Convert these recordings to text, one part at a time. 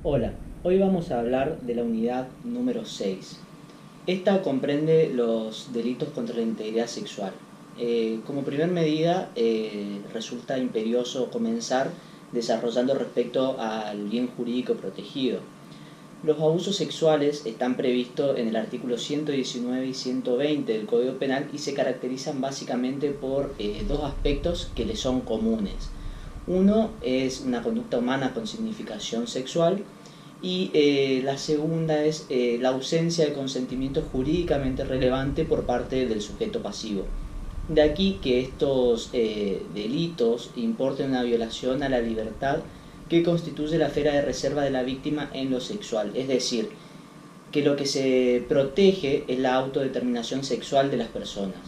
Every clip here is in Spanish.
Hola, hoy vamos a hablar de la unidad número 6. Esta comprende los delitos contra la integridad sexual. Como primer medida, resulta imperioso comenzar desarrollando respecto al bien jurídico protegido. Los abusos sexuales están previstos en el artículo 119 y 120 del Código Penal y se caracterizan básicamente por dos aspectos que les son comunes. Uno es una conducta humana con significación sexual y la segunda es la ausencia de consentimiento jurídicamente relevante por parte del sujeto pasivo. De aquí que estos delitos importen una violación a la libertad que constituye la esfera de reserva de la víctima en lo sexual, es decir, que lo que se protege es la autodeterminación sexual de las personas.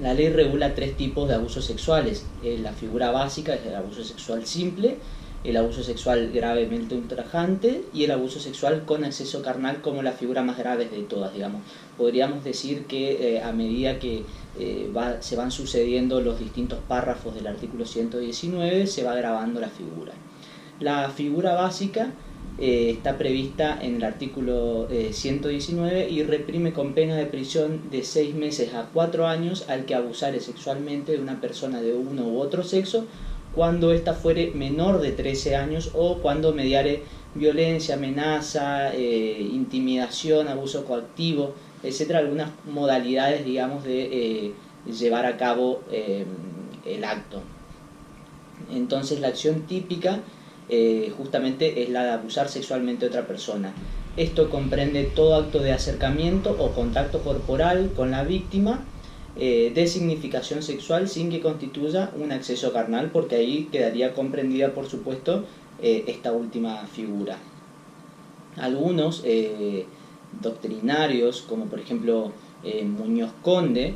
La ley regula tres tipos de abusos sexuales. La figura básica es el abuso sexual simple, el abuso sexual gravemente ultrajante y el abuso sexual con acceso carnal como la figura más grave de todas, digamos. Podríamos decir que a medida que se van sucediendo los distintos párrafos del artículo 119 se va agravando la figura. La figura básica está prevista en el artículo 119 y reprime con pena de prisión de 6 meses a 4 años al que abusare sexualmente de una persona de uno u otro sexo cuando ésta fuere menor de 13 años o cuando mediare violencia, amenaza, intimidación, abuso coactivo, etcétera, algunas modalidades, digamos, de llevar a cabo el acto. Entonces la acción típica justamente es la de abusar sexualmente de otra persona. Esto comprende todo acto de acercamiento o contacto corporal con la víctima de significación sexual sin que constituya un acceso carnal, porque ahí quedaría comprendida, por supuesto, esta última figura. Algunos doctrinarios, como por ejemplo Muñoz Conde,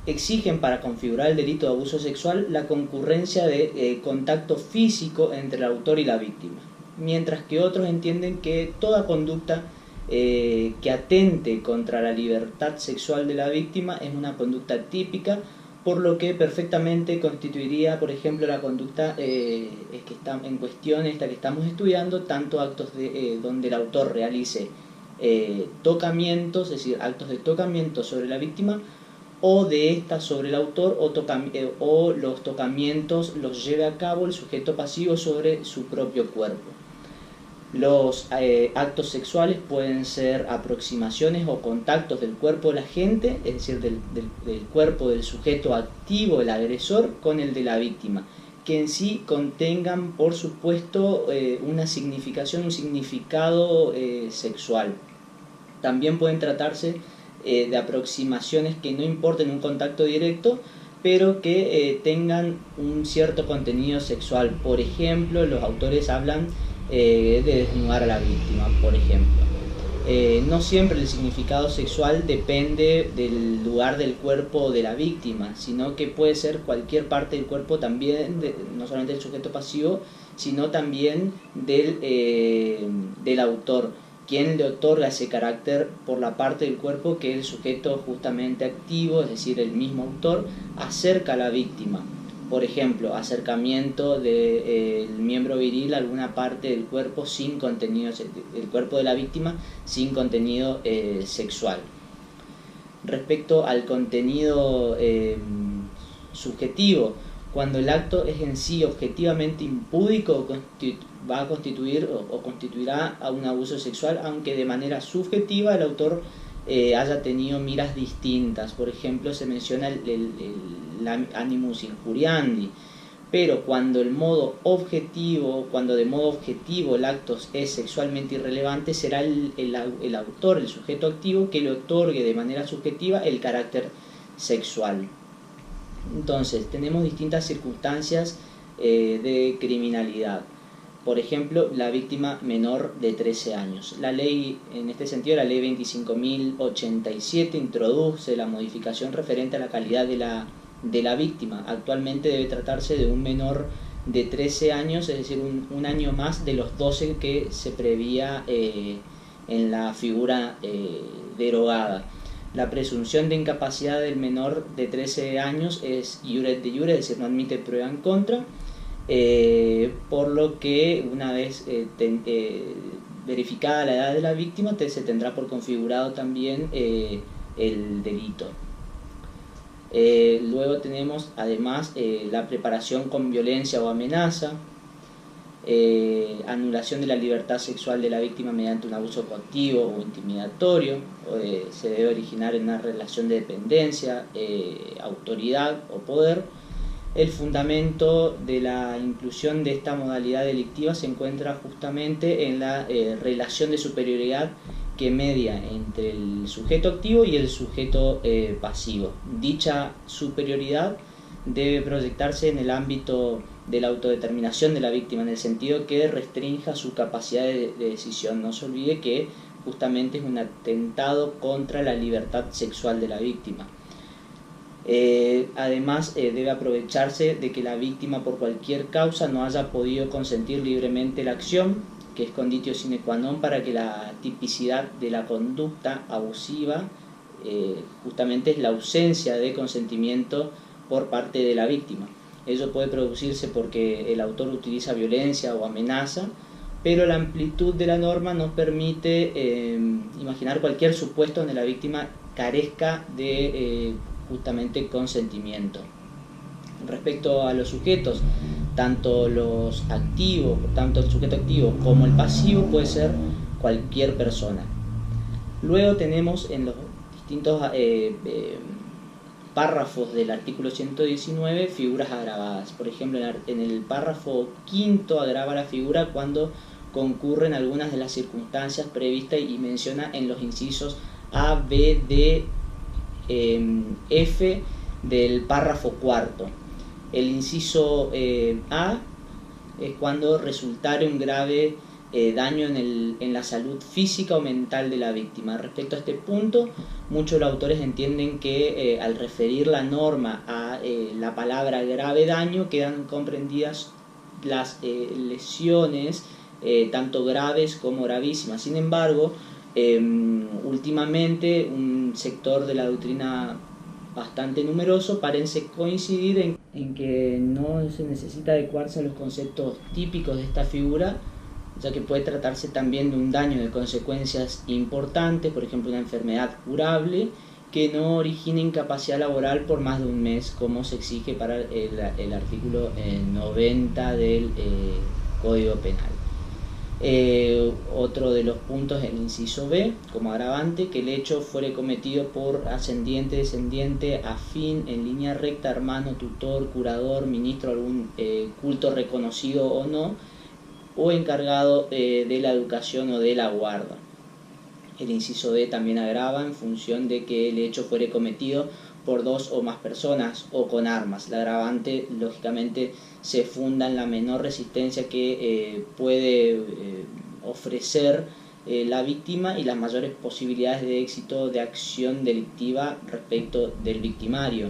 exigen para configurar el delito de abuso sexual la concurrencia de contacto físico entre el autor y la víctima, mientras que otros entienden que toda conducta que atente contra la libertad sexual de la víctima es una conducta típica, por lo que perfectamente constituiría, por ejemplo, la conducta que está en cuestión, esta que estamos estudiando, tanto actos donde el autor realice tocamientos, es decir, actos de tocamiento sobre la víctima, o de esta sobre el autor, o los tocamientos los lleve a cabo el sujeto pasivo sobre su propio cuerpo. Los actos sexuales pueden ser aproximaciones o contactos del cuerpo del agente, es decir, del cuerpo del sujeto activo, el agresor, con el de la víctima, que en sí contengan, por supuesto, una significación, un significado sexual. También pueden tratarse de aproximaciones que no importen un contacto directo, pero que tengan un cierto contenido sexual. Por ejemplo, los autores hablan de desnudar a la víctima, por ejemplo. No siempre el significado sexual depende del lugar del cuerpo de la víctima, sino que puede ser cualquier parte del cuerpo también, no solamente del sujeto pasivo, sino también del autor, quien le otorga ese carácter por la parte del cuerpo que el sujeto justamente activo, es decir, el mismo autor, acerca a la víctima. Por ejemplo, acercamiento del miembro viril a alguna parte del cuerpo sin contenido, el cuerpo de la víctima sin contenido sexual. Respecto al contenido subjetivo, cuando el acto es en sí objetivamente impúdico, va a constituir o constituirá a un abuso sexual, aunque de manera subjetiva el autor haya tenido miras distintas. Por ejemplo, se menciona el animus injuriandi, pero cuando de modo objetivo el acto es sexualmente irrelevante, será el autor, el sujeto activo, que le otorgue de manera subjetiva el carácter sexual. Entonces, tenemos distintas circunstancias de criminalidad. Por ejemplo, la víctima menor de 13 años. La ley, en este sentido, la ley 25.087 introduce la modificación referente a la calidad de la víctima. Actualmente debe tratarse de un menor de 13 años, es decir, un año más de los 12 que se prevía en la figura derogada. La presunción de incapacidad del menor de 13 años es iure de iure, es decir, no admite prueba en contra. por lo que una vez verificada la edad de la víctima se tendrá por configurado también el delito. Luego tenemos además la preparación con violencia o amenaza, anulación de la libertad sexual de la víctima mediante un abuso coactivo o intimidatorio, se debe originar en una relación de dependencia, autoridad o poder. El fundamento de la inclusión de esta modalidad delictiva se encuentra justamente en la relación de superioridad que media entre el sujeto activo y el sujeto pasivo. Dicha superioridad debe proyectarse en el ámbito de la autodeterminación de la víctima, en el sentido que restrinja su capacidad de decisión. No se olvide que justamente es un atentado contra la libertad sexual de la víctima. Además, debe aprovecharse de que la víctima por cualquier causa no haya podido consentir libremente la acción, que es conditio sine qua non para que la tipicidad de la conducta abusiva justamente es la ausencia de consentimiento por parte de la víctima. Ello puede producirse porque el autor utiliza violencia o amenaza, pero la amplitud de la norma nos permite imaginar cualquier supuesto donde la víctima carezca de justamente consentimiento. Respecto a los sujetos, tanto el sujeto activo como el pasivo puede ser cualquier persona. Luego tenemos en los distintos párrafos del artículo 119 figuras agravadas. Por ejemplo, en el párrafo quinto agrava la figura cuando concurren algunas de las circunstancias previstas y menciona en los incisos A, B, D, F del párrafo cuarto. El inciso A es cuando resultare un grave daño en la salud física o mental de la víctima. Respecto a este punto, muchos autores entienden que al referir la norma a la palabra grave daño quedan comprendidas las lesiones tanto graves como gravísimas. Sin embargo, últimamente un sector de la doctrina bastante numeroso parece coincidir en que no se necesita adecuarse a los conceptos típicos de esta figura, ya que puede tratarse también de un daño de consecuencias importantes, por ejemplo una enfermedad curable que no origine incapacidad laboral por más de un mes, como se exige para el artículo 90 del Código Penal. Otro de los puntos es el inciso B, como agravante, que el hecho fuere cometido por ascendiente, descendiente, afín, en línea recta, hermano, tutor, curador, ministro, algún culto reconocido o no, o encargado de la educación o de la guarda. El inciso D también agrava en función de que el hecho fuere cometido por dos o más personas o con armas. La agravante, lógicamente, se funda en la menor resistencia que puede ofrecer la víctima y las mayores posibilidades de éxito de acción delictiva respecto del victimario.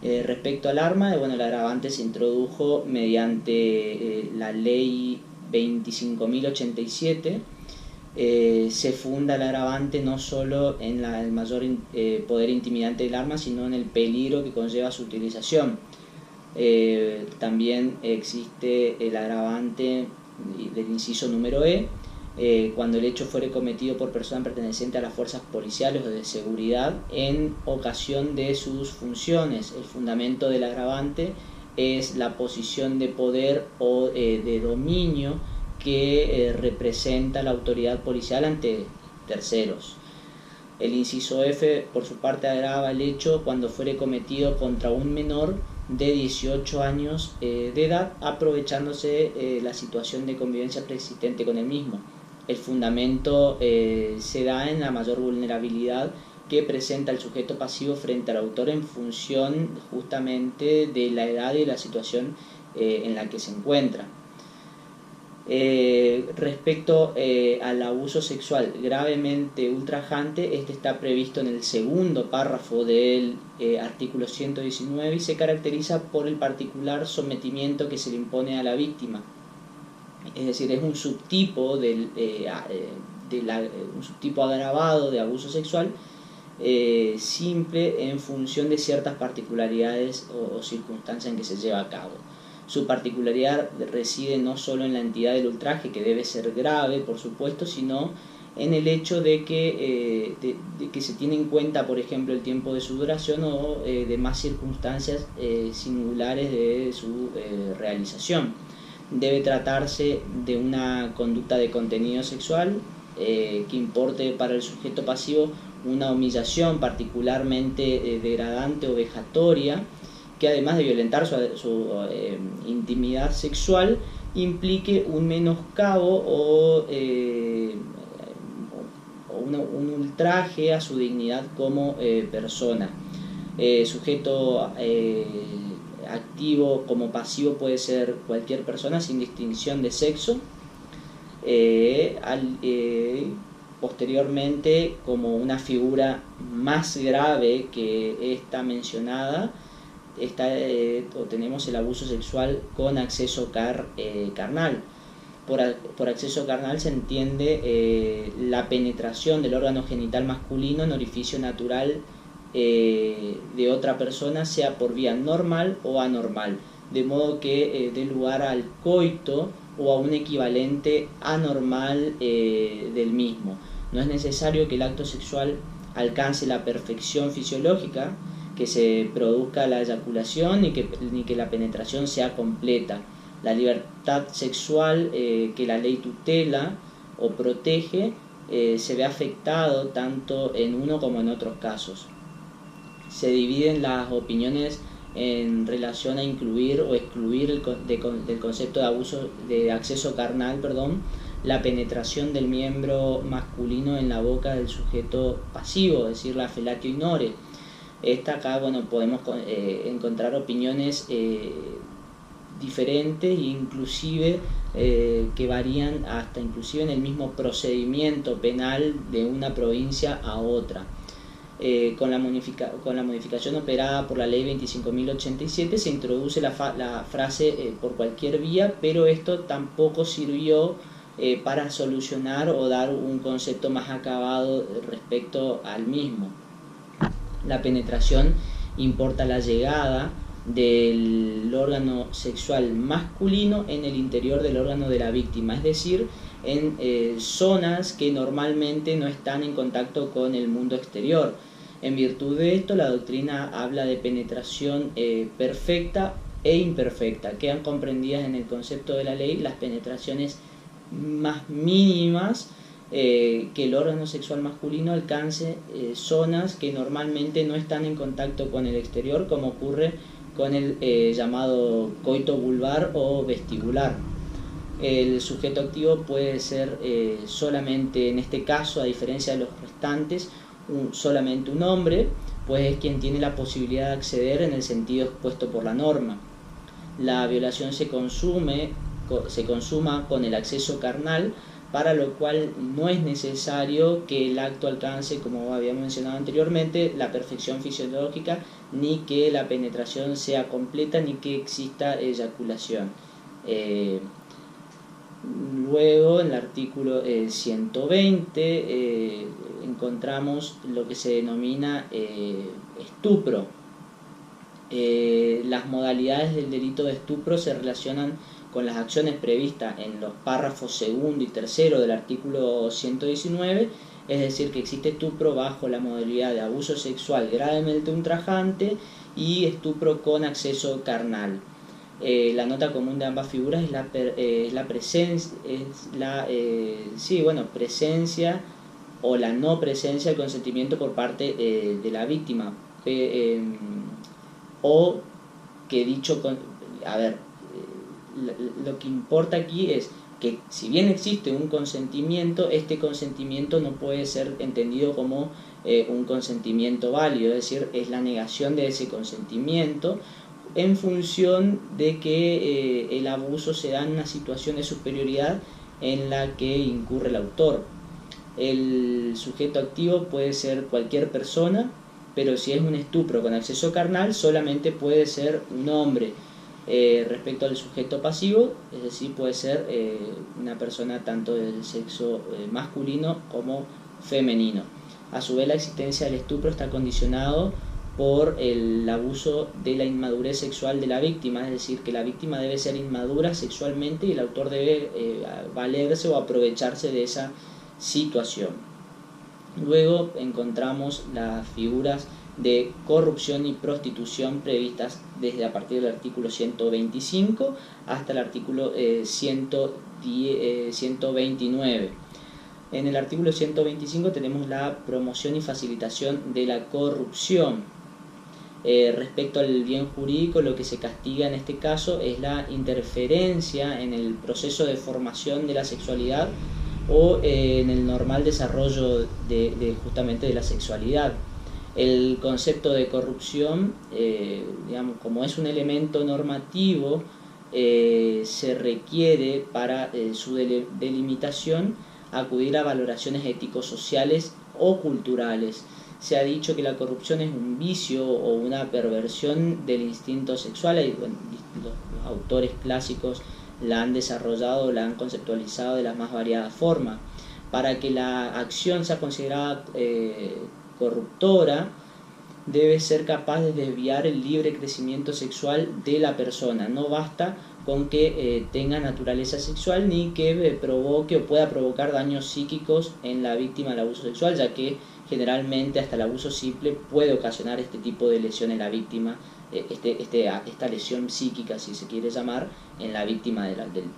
Respecto al arma, el agravante se introdujo mediante la ley 25.087. Se funda el agravante no solo en el mayor poder intimidante del arma, sino en el peligro que conlleva su utilización. También existe el agravante del inciso número E, cuando el hecho fuere cometido por persona perteneciente a las fuerzas policiales o de seguridad en ocasión de sus funciones. El fundamento del agravante es la posición de poder o de dominio que representa la autoridad policial ante terceros. El inciso F, por su parte, agrava el hecho cuando fuere cometido contra un menor de 18 años de edad, aprovechándose la situación de convivencia preexistente con el mismo. El fundamento se da en la mayor vulnerabilidad que presenta el sujeto pasivo frente al autor en función justamente de la edad y la situación en la que se encuentra. Respecto al abuso sexual gravemente ultrajante, este está previsto en el segundo párrafo del artículo 119 y se caracteriza por el particular sometimiento que se le impone a la víctima. Es decir, es un subtipo, un subtipo agravado de abuso sexual simple en función de ciertas particularidades o circunstancias en que se lleva a cabo. Su particularidad reside no solo en la entidad del ultraje, que debe ser grave, por supuesto, sino en el hecho de que se tiene en cuenta, por ejemplo, el tiempo de su duración o demás circunstancias singulares de su realización. Debe tratarse de una conducta de contenido sexual que importe para el sujeto pasivo una humillación particularmente degradante o vejatoria, que además de violentar su intimidad sexual, implique un menoscabo o un ultraje a su dignidad como persona. Sujeto activo como pasivo puede ser cualquier persona sin distinción de sexo. Posteriormente, como una figura más grave que esta mencionada, tenemos el abuso sexual con acceso carnal. Por acceso carnal se entiende la penetración del órgano genital masculino en orificio natural de otra persona, sea por vía normal o anormal, de modo que dé lugar al coito o a un equivalente anormal del mismo. No es necesario que el acto sexual alcance la perfección fisiológica, que se produzca la eyaculación ni que la penetración sea completa. La libertad sexual que la ley tutela o protege se ve afectado tanto en uno como en otros casos. Se dividen las opiniones en relación a incluir o excluir del concepto de acceso carnal, la penetración del miembro masculino en la boca del sujeto pasivo, es decir, la fellatio ignore. Acá podemos encontrar opiniones diferentes e inclusive que varían hasta inclusive en el mismo procedimiento penal de una provincia a otra. Con la modificación operada por la ley 25.087 se introduce la frase por cualquier vía, pero esto tampoco sirvió para solucionar o dar un concepto más acabado respecto al mismo. La penetración importa la llegada del órgano sexual masculino en el interior del órgano de la víctima, es decir, en zonas que normalmente no están en contacto con el mundo exterior. En virtud de esto, la doctrina habla de penetración perfecta e imperfecta. Quedan comprendidas en el concepto de la ley las penetraciones más mínimas, que el órgano sexual masculino alcance zonas que normalmente no están en contacto con el exterior, como ocurre con el llamado coito vulvar o vestibular. El sujeto activo puede ser solamente, en este caso, a diferencia de los restantes, solamente un hombre, pues es quien tiene la posibilidad de acceder en el sentido expuesto por la norma. La violación se consuma con el acceso carnal, para lo cual no es necesario que el acto alcance, como habíamos mencionado anteriormente, la perfección fisiológica, ni que la penetración sea completa, ni que exista eyaculación. Luego, en el artículo 120, encontramos lo que se denomina estupro. Las modalidades del delito de estupro se relacionan con las acciones previstas en los párrafos segundo y tercero del artículo 119, es decir, que existe estupro bajo la modalidad de abuso sexual gravemente ultrajante y estupro con acceso carnal. La nota común de ambas figuras es la presencia o la no presencia del consentimiento por parte de la víctima, o que dicho lo que importa aquí es que, si bien existe un consentimiento, este consentimiento no puede ser entendido como un consentimiento válido, es decir, es la negación de ese consentimiento en función de que el abuso se da en una situación de superioridad en la que incurre el autor. El sujeto activo puede ser cualquier persona, pero si es un estupro con acceso carnal, solamente puede ser un hombre. Respecto al sujeto pasivo, es decir, puede ser una persona tanto del sexo masculino como femenino. A su vez, la existencia del estupro está condicionado por el abuso de la inmadurez sexual de la víctima, es decir, que la víctima debe ser inmadura sexualmente y el autor debe valerse o aprovecharse de esa situación. Luego encontramos las figuras de corrupción y prostitución previstas desde a partir del artículo 125 hasta el artículo 129. En el artículo 125 tenemos la promoción y facilitación de la corrupción. Respecto al bien jurídico, lo que se castiga en este caso es la interferencia en el proceso de formación de la sexualidad o en el normal desarrollo justamente de la sexualidad. El concepto de corrupción, digamos, como es un elemento normativo, se requiere para su delimitación acudir a valoraciones ético-sociales o culturales. Se ha dicho que la corrupción es un vicio o una perversión del instinto sexual y bueno, los autores clásicos la han desarrollado, la han conceptualizado de las más variadas formas. Para que la acción sea considerada corruptora, debe ser capaz de desviar el libre crecimiento sexual de la persona. No basta con que tenga naturaleza sexual ni que provoque o pueda provocar daños psíquicos en la víctima del abuso sexual, ya que generalmente hasta el abuso simple puede ocasionar este tipo de lesión en la víctima, esta lesión psíquica, si se quiere llamar, en la víctima de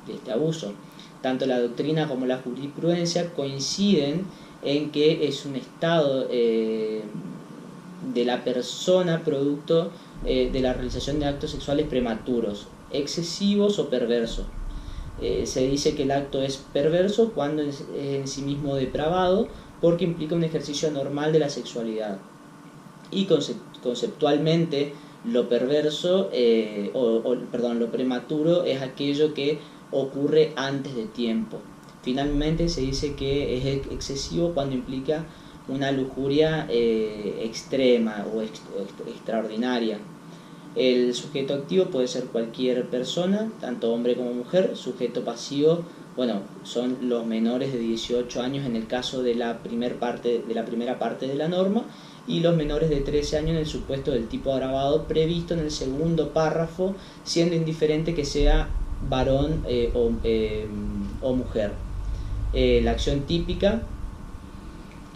este abuso. Tanto la doctrina como la jurisprudencia coinciden en que es un estado de la persona producto de la realización de actos sexuales prematuros, excesivos o perversos. Se dice que el acto es perverso cuando es en sí mismo depravado, porque implica un ejercicio normal de la sexualidad. Y conceptualmente lo perverso, lo prematuro es aquello que ocurre antes de tiempo. Finalmente se dice que es excesivo cuando implica una lujuria extrema o extraordinaria. El sujeto activo puede ser cualquier persona, tanto hombre como mujer. Sujeto pasivo, bueno, son los menores de 18 años en el caso de la primera parte de la norma, y los menores de 13 años en el supuesto del tipo agravado previsto en el segundo párrafo, siendo indiferente que sea varón o mujer. La acción típica,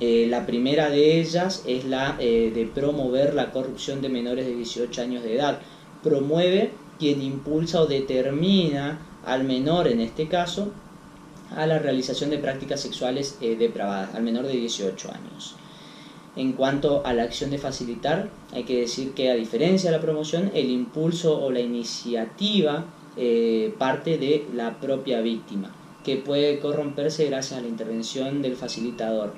la primera de ellas es la de promover la corrupción de menores de 18 años de edad. Promueve quien impulsa o determina al menor, en este caso, a la realización de prácticas sexuales depravadas, al menor de 18 años. En cuanto a la acción de facilitar, hay que decir que a diferencia de la promoción, el impulso o la iniciativa parte de la propia víctima, que puede corromperse gracias a la intervención del facilitador.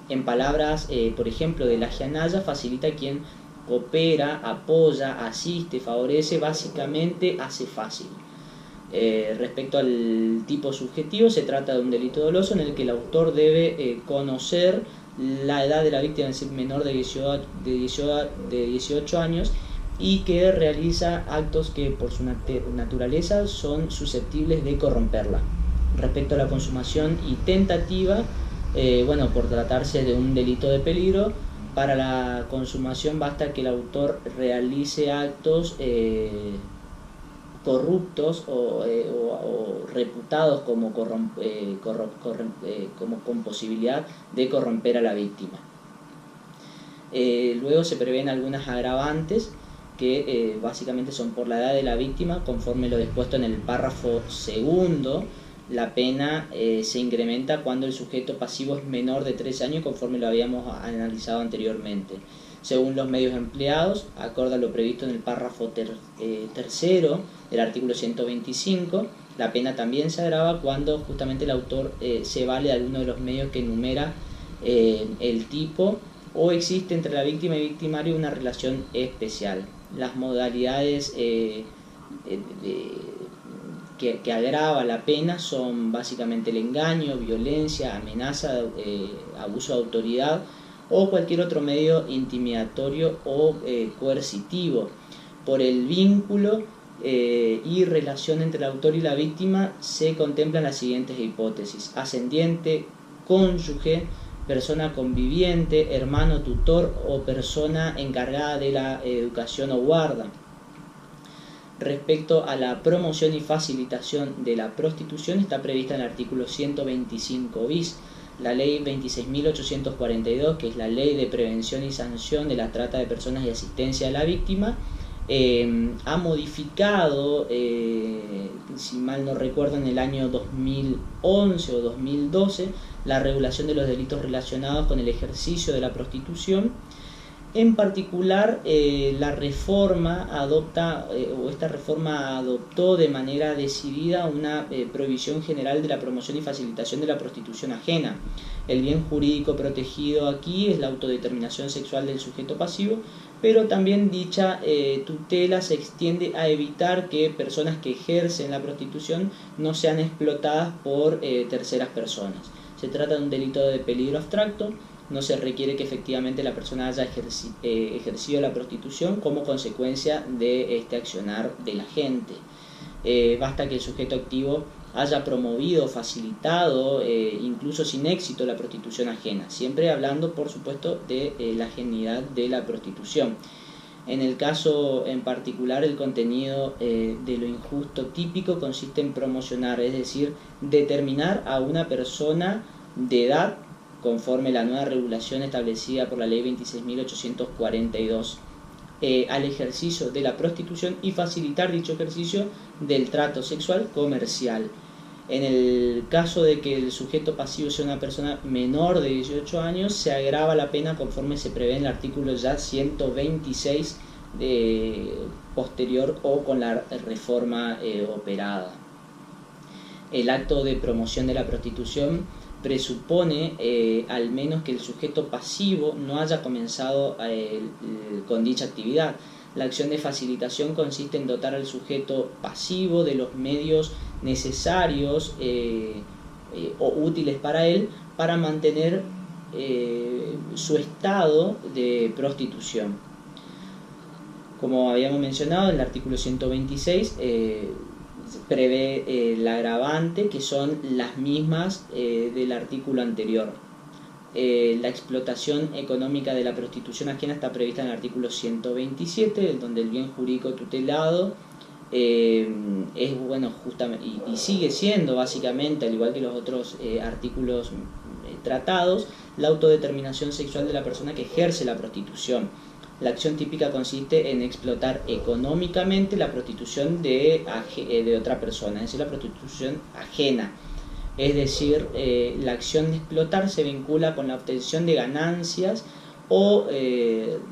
En palabras, por ejemplo, de la Gianaya, facilita quien coopera, apoya, asiste, favorece, básicamente hace fácil. Respecto al tipo subjetivo, se trata de un delito doloso en el que el autor debe conocer la edad de la víctima, es decir, menor de 18 años, y que realiza actos que por su naturaleza son susceptibles de corromperla. Respecto a la consumación y tentativa, por tratarse de un delito de peligro, para la consumación basta que el autor realice actos corruptos o reputados como con posibilidad de corromper a la víctima. Luego se prevén algunas agravantes que básicamente son por la edad de la víctima, conforme lo dispuesto en el párrafo segundo. La pena se incrementa cuando el sujeto pasivo es menor de 13 años, conforme lo habíamos analizado anteriormente. Según los medios empleados, acorde a lo previsto en el párrafo tercero del artículo 125, la pena también se agrava cuando justamente el autor se vale de alguno de los medios que enumera el tipo, o existe entre la víctima y victimario una relación especial. Las modalidades que agrava la pena son básicamente el engaño, violencia, amenaza, abuso de autoridad o cualquier otro medio intimidatorio o coercitivo. Por el vínculo y relación entre el autor y la víctima se contemplan las siguientes hipótesis: ascendiente, cónyuge, persona conviviente, hermano, tutor o persona encargada de la educación o guarda. Respecto a la promoción y facilitación de la prostitución, está prevista en el artículo 125 bis. La ley 26.842, que es la ley de prevención y sanción de la trata de personas y asistencia a la víctima, ha modificado, si mal no recuerdo, en el año 2011 o 2012, la regulación de los delitos relacionados con el ejercicio de la prostitución. En particular, esta reforma adoptó de manera decidida una prohibición general de la promoción y facilitación de la prostitución ajena. El bien jurídico protegido aquí es la autodeterminación sexual del sujeto pasivo, pero también dicha tutela se extiende a evitar que personas que ejercen la prostitución no sean explotadas por terceras personas. Se trata de un delito de peligro abstracto. No se requiere que efectivamente la persona haya ejercido la prostitución como consecuencia de este accionar de la gente. Basta que el sujeto activo haya promovido, facilitado, incluso sin éxito, la prostitución ajena, siempre hablando, por supuesto, de la ajenidad de la prostitución. En el caso en particular, el contenido de lo injusto típico consiste en promocionar, es decir, determinar a una persona de edad conforme la nueva regulación establecida por la ley 26.842 al ejercicio de la prostitución y facilitar dicho ejercicio del trato sexual comercial. En el caso de que el sujeto pasivo sea una persona menor de 18 años, se agrava la pena conforme se prevé en el artículo ya 126 posterior o con la reforma operada. El acto de promoción de la prostitución presupone al menos que el sujeto pasivo no haya comenzado con dicha actividad. La acción de facilitación consiste en dotar al sujeto pasivo de los medios necesarios o útiles para él para mantener su estado de prostitución. Como habíamos mencionado, el artículo 126 prevé el agravante, que son las mismas del artículo anterior. La explotación económica de la prostitución ajena está prevista en el artículo 127, donde el bien jurídico tutelado es justamente y sigue siendo básicamente, al igual que los otros artículos tratados, la autodeterminación sexual de la persona que ejerce la prostitución. La acción típica consiste en explotar económicamente la prostitución de otra persona, es decir, la prostitución ajena. Es decir, la acción de explotar se vincula con la obtención de ganancias o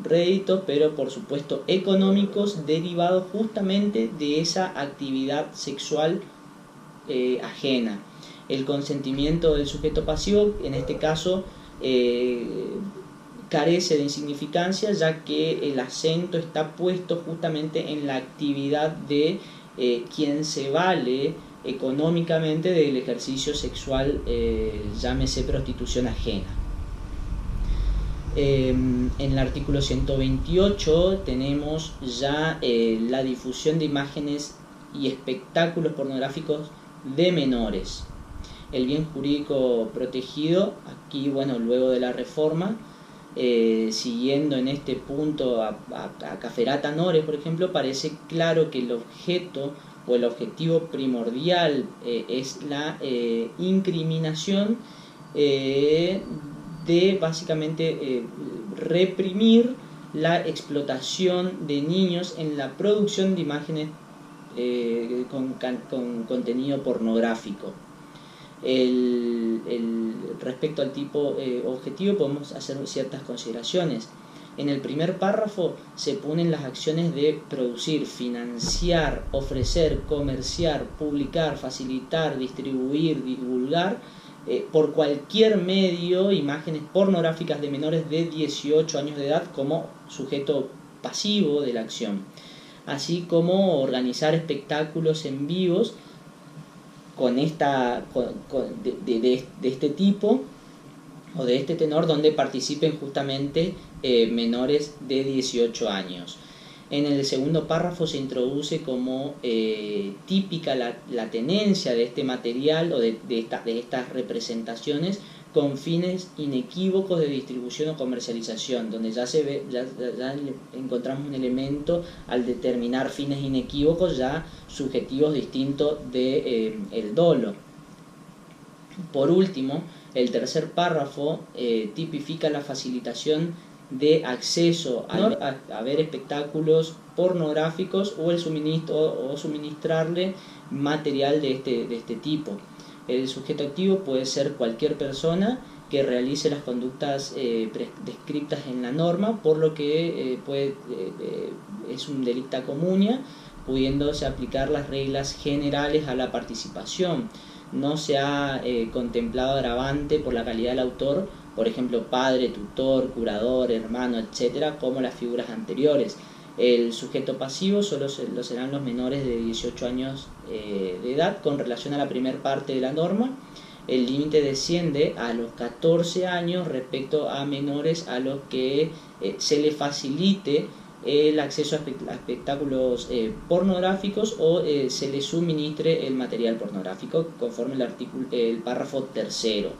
réditos, pero por supuesto económicos, derivados justamente de esa actividad sexual ajena. El consentimiento del sujeto pasivo, en este caso, carece de insignificancia, ya que el acento está puesto justamente en la actividad de quien se vale económicamente del ejercicio sexual, llámese prostitución ajena. En el artículo 128 tenemos ya la difusión de imágenes y espectáculos pornográficos de menores. El bien jurídico protegido, aquí, luego de la reforma, siguiendo en este punto a Cafferata Nores, por ejemplo, parece claro que el objeto o el objetivo primordial es la incriminación de básicamente reprimir la explotación de niños en la producción de imágenes con contenido pornográfico. Respecto al tipo objetivo podemos hacer ciertas consideraciones. En el primer párrafo se ponen las acciones de producir, financiar, ofrecer, comerciar, publicar, facilitar, distribuir, divulgar por cualquier medio imágenes pornográficas de menores de 18 años de edad como sujeto pasivo de la acción, así como organizar espectáculos en vivos de este tipo o de este tenor, donde participen justamente menores de 18 años. En el segundo párrafo se introduce como típica la tenencia de este material o de estas representaciones con fines inequívocos de distribución o comercialización, donde ya encontramos un elemento al determinar fines inequívocos, ya subjetivos distintos de el dolo. Por último, el tercer párrafo tipifica la facilitación de acceso a ver espectáculos pornográficos o el suministro o suministrarle material de este tipo. El sujeto activo puede ser cualquier persona que realice las conductas descritas en la norma, por lo que es un delicta comunia, pudiéndose aplicar las reglas generales a la participación. No se ha contemplado agravante por la calidad del autor, por ejemplo, padre, tutor, curador, hermano, etcétera, como las figuras anteriores. El sujeto pasivo solo lo serán los menores de 18 años de edad con relación a la primera parte de la norma. El límite desciende a los 14 años respecto a menores a los que se le facilite el acceso a espectáculos pornográficos o se le suministre el material pornográfico conforme el párrafo tercero.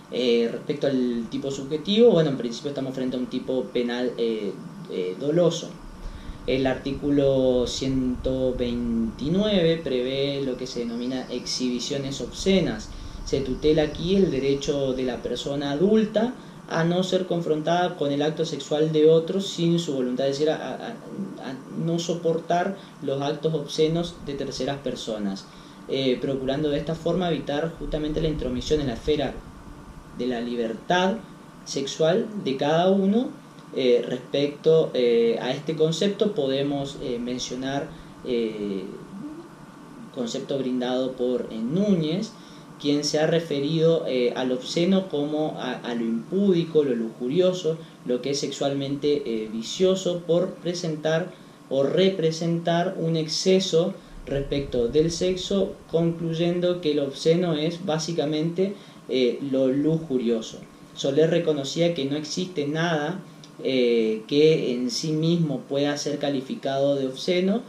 Respecto al tipo subjetivo, bueno, en principio estamos frente a un tipo penal doloso. El artículo 129 prevé lo que se denomina exhibiciones obscenas. Se tutela aquí el derecho de la persona adulta a no ser confrontada con el acto sexual de otros sin su voluntad, es decir, a no soportar los actos obscenos de terceras personas, procurando de esta forma evitar justamente la intromisión en la esfera de la libertad sexual de cada uno. Respecto a este concepto podemos mencionar concepto brindado por Núñez, quien se ha referido al obsceno como a lo impúdico, lo lujurioso, lo que es sexualmente vicioso por presentar o representar un exceso respecto del sexo, concluyendo que el obsceno es básicamente lo lujurioso. Soler reconocía que no existe nada que en sí mismo pueda ser calificado de obsceno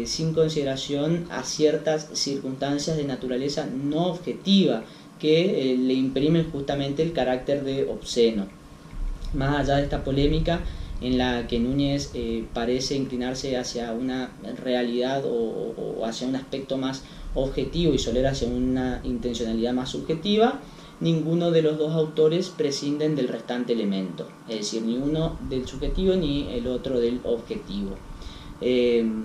sin consideración a ciertas circunstancias de naturaleza no objetiva que le imprimen justamente el carácter de obsceno. Más allá de esta polémica en la que Núñez parece inclinarse hacia una realidad o hacia un aspecto más objetivo y Soler hacia una intencionalidad más subjetiva, ninguno de los dos autores prescinden del restante elemento, es decir, ni uno del subjetivo ni el otro del objetivo.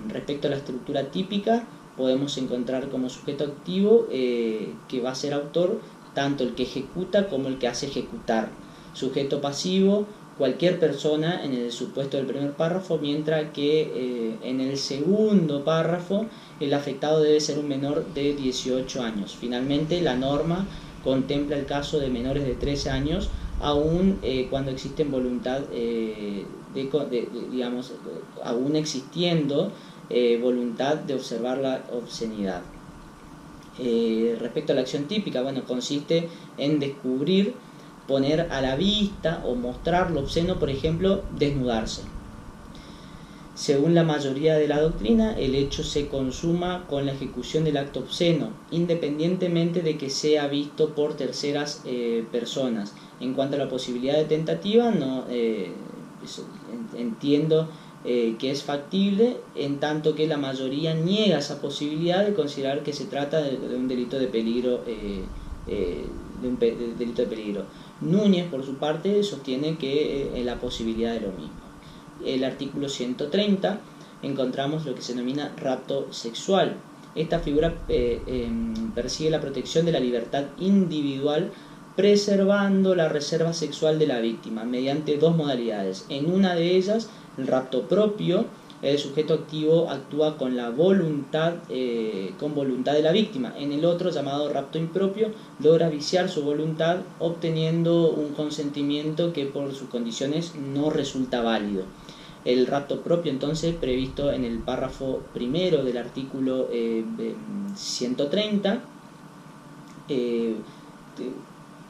Respecto a la estructura típica, podemos encontrar como sujeto activo que va a ser autor tanto el que ejecuta como el que hace ejecutar. Sujeto pasivo, cualquier persona en el supuesto del primer párrafo, mientras que en el segundo párrafo el afectado debe ser un menor de 18 años. Finalmente, la norma contempla el caso de menores de 13 años, aún cuando existen voluntad, digamos, aún existiendo voluntad de observar la obscenidad. Respecto a la acción típica, bueno, consiste en descubrir, poner a la vista o mostrar lo obsceno, por ejemplo, desnudarse. Según la mayoría de la doctrina, el hecho se consuma con la ejecución del acto obsceno, independientemente de que sea visto por terceras personas. En cuanto a la posibilidad de tentativa, no entiendo que es factible, en tanto que la mayoría niega esa posibilidad de considerar que se trata de un delito de peligro, delito de peligro. Núñez, por su parte, sostiene que la posibilidad de lo mismo. El artículo 130 encontramos lo que se denomina rapto sexual. Esta figura persigue la protección de la libertad individual, preservando la reserva sexual de la víctima mediante dos modalidades. En una de ellas, el rapto propio, el sujeto activo actúa con la voluntad, con voluntad de la víctima. En el otro, llamado rapto impropio, logra viciar su voluntad obteniendo un consentimiento que por sus condiciones no resulta válido. El rapto propio, entonces, previsto en el párrafo primero del artículo 130,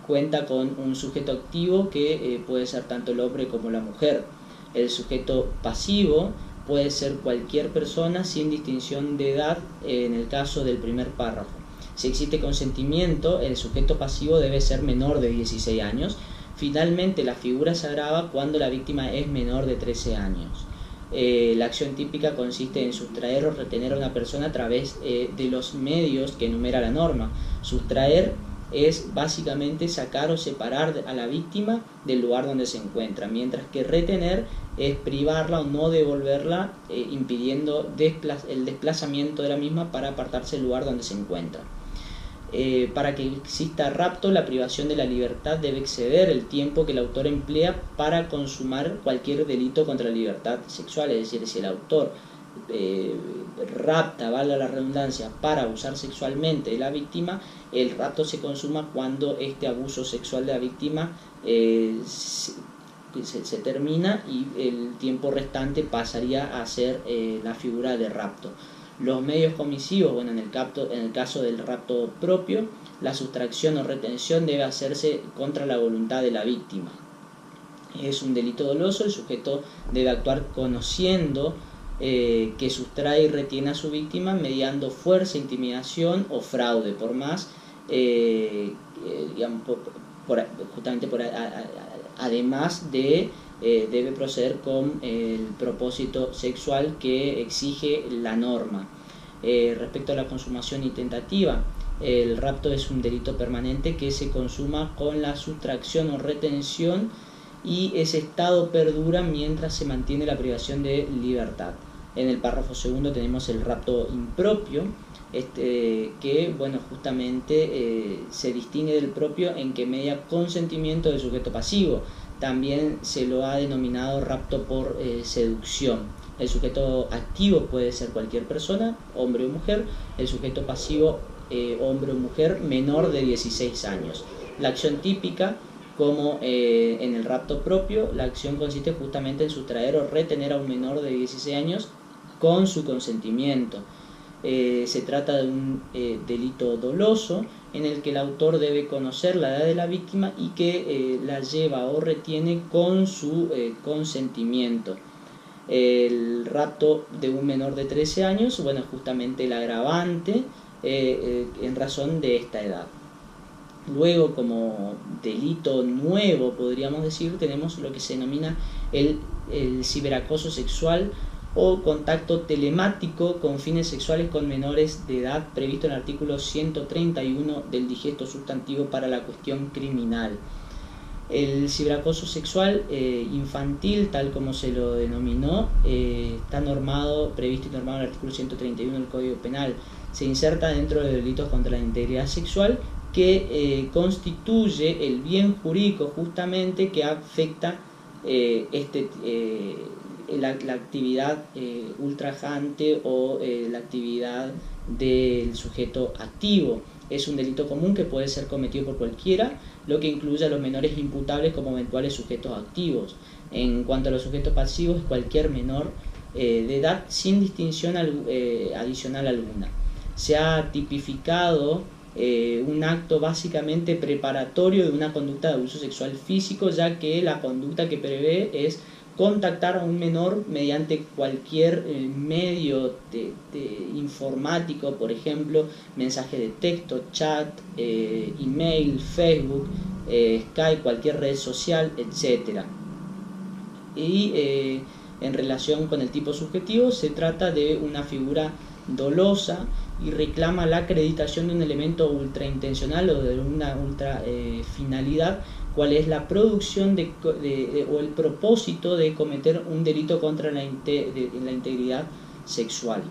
cuenta con un sujeto activo que puede ser tanto el hombre como la mujer. El sujeto pasivo puede ser cualquier persona sin distinción de edad en el caso del primer párrafo. Si existe consentimiento, el sujeto pasivo debe ser menor de 16 años. Finalmente, la figura se agrava cuando la víctima es menor de 13 años. La acción típica consiste en sustraer o retener a una persona a través de los medios que enumera la norma. Sustraer es básicamente sacar o separar a la víctima del lugar donde se encuentra, mientras que retener es privarla o no devolverla, impidiendo el desplazamiento de la misma para apartarse del lugar donde se encuentra. Para que exista rapto, la privación de la libertad debe exceder el tiempo que el autor emplea para consumar cualquier delito contra la libertad sexual. Es decir, si el autor rapta, valga la redundancia, para abusar sexualmente de la víctima, el rapto se consuma cuando este abuso sexual de la víctima se termina y el tiempo restante pasaría a ser la figura de rapto. Los medios comisivos, bueno, en el caso del rapto propio, la sustracción o retención debe hacerse contra la voluntad de la víctima. Es un delito doloso, el sujeto debe actuar conociendo que sustrae y retiene a su víctima mediando fuerza, intimidación o fraude, por más, además de debe proceder con el propósito sexual que exige la norma. Respecto a la consumación y tentativa, el rapto es un delito permanente que se consuma con la sustracción o retención y ese estado perdura mientras se mantiene la privación de libertad. En el párrafo segundo tenemos el rapto impropio, que bueno, justamente se distingue del propio en que media consentimiento del sujeto pasivo. También se lo ha denominado rapto por seducción. El sujeto activo puede ser cualquier persona, hombre o mujer. El sujeto pasivo, hombre o mujer, menor de 16 años. La acción típica, como en el rapto propio, la acción consiste justamente en sustraer o retener a un menor de 16 años con su consentimiento. Se trata de un delito doloso en el que el autor debe conocer la edad de la víctima y que la lleva o retiene con su consentimiento. El rapto de un menor de 13 años, bueno, justamente el agravante en razón de esta edad. Luego, como delito nuevo, podríamos decir, tenemos lo que se denomina el ciberacoso sexual o contacto telemático con fines sexuales con menores de edad, previsto en el artículo 131 del digesta sustantivo para la cuestión criminal. El ciberacoso sexual infantil, tal como se lo denominó, está previsto y normado en el artículo 131 del Código Penal. Se inserta dentro de delitos contra la integridad sexual, que constituye el bien jurídico justamente que afecta la actividad ultrajante o la actividad del sujeto activo. Es un delito común que puede ser cometido por cualquiera, lo que incluye a los menores imputables como eventuales sujetos activos. En cuanto a los sujetos pasivos, cualquier menor de edad sin distinción adicional alguna. Se ha tipificado un acto básicamente preparatorio de una conducta de abuso sexual físico, ya que la conducta que prevé es contactar a un menor mediante cualquier medio informático, por ejemplo, mensaje de texto, chat, email, Facebook, Skype, cualquier red social, etc. Y en relación con el tipo subjetivo, se trata de una figura dolosa y reclama la acreditación de un elemento ultraintencional o de una finalidad, cuál es la producción o el propósito de cometer un delito contra la integridad sexual.